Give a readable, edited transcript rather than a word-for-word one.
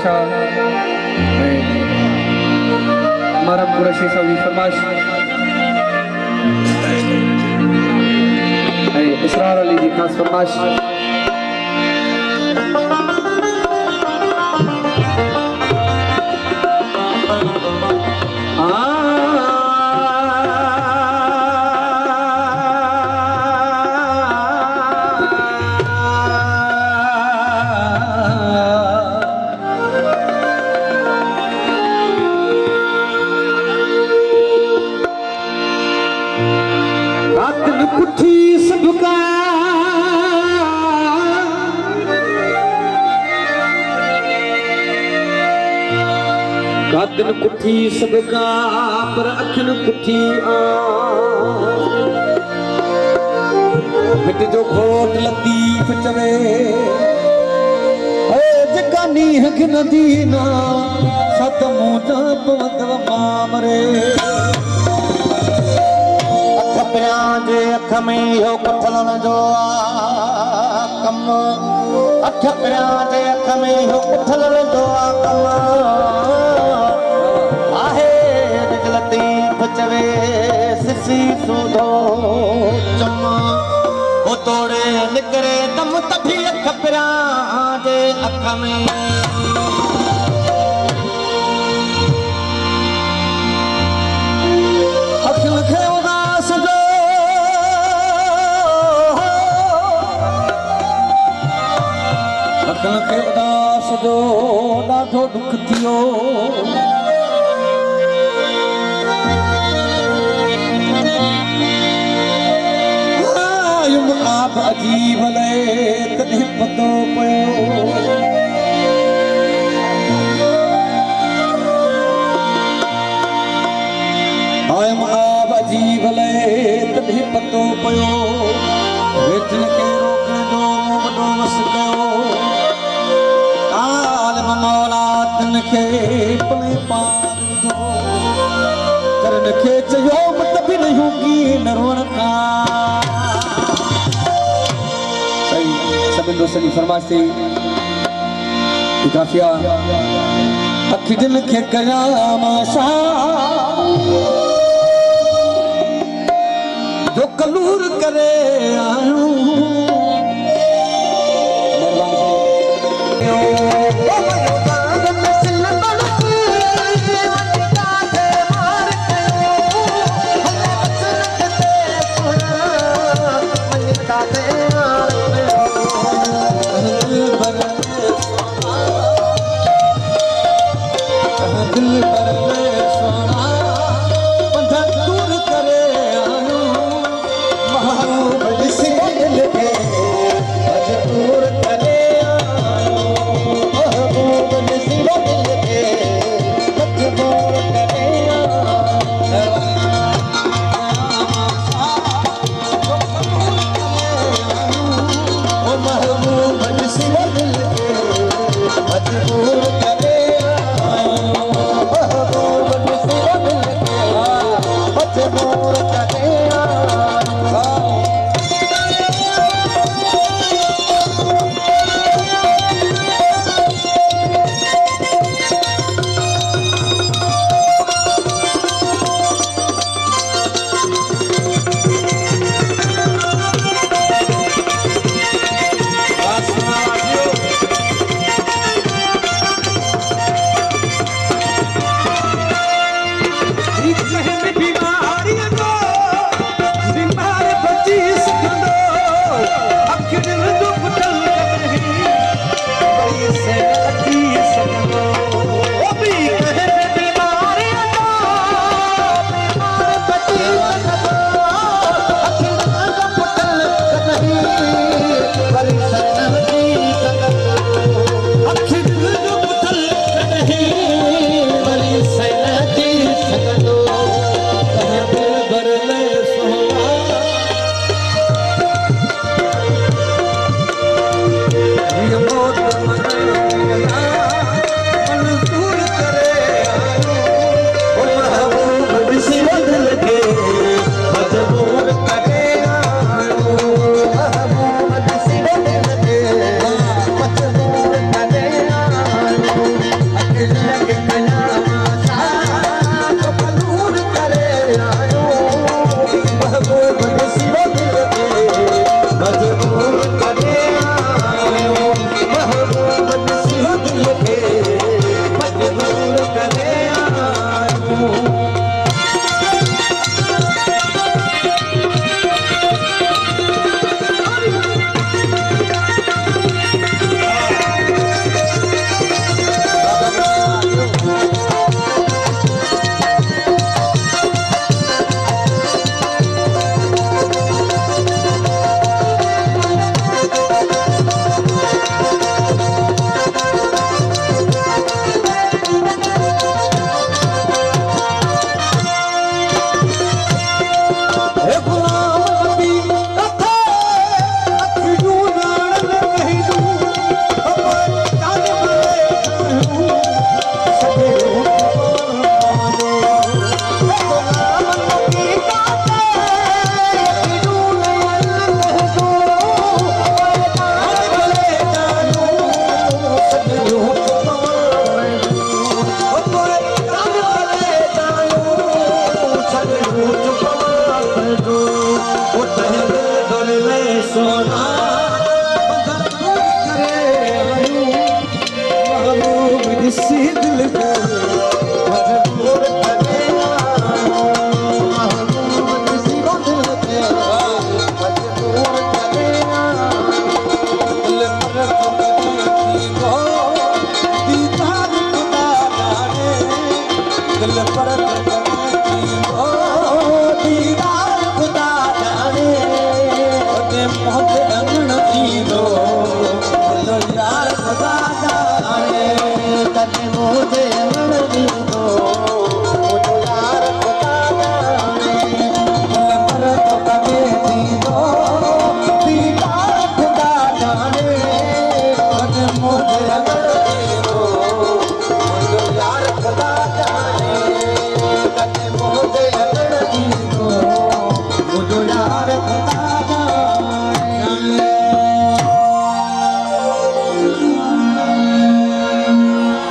बादशाह मरम कुरैशी साहब की फरमाइश इसरार अली जी खास फरमाइश कातिन कुठी सबका पर अखिन कुठी मिट जो खोट लतीफ चवे ए जकानी हक नदीना सत मुंजा पवंदव मामरे अख पिया जे अख में यो कठलन जो कम अख पिया जे अख में यो कठलन जो कम चवे सिसी सूदो चमा वो तोड़े निकरे दम तभी अख पिया जे अख में अखिल खे उदास जो अखिल खे उदास जो ॾाढो दुख थियो आप अजीब ले तॾहिं पतो पियो आयम आप अजीब ले तॾहिं पतो पियो वेठन खे रोकण जो वॾो वस कयो आलम मौलातन खे पले पार ॾिनो करन खे चयो मत बि न होगी नरवण का दोस्तनी फरमाइश थी काफिया अख दिल के कयामाशा जो कलूर करे आयूं सोना सी दिल को मजबूर करेगा महबूब किसी को दिल पे मजबूर करेगा दिल पर देखी को दीदार खुदा जाने दिल पर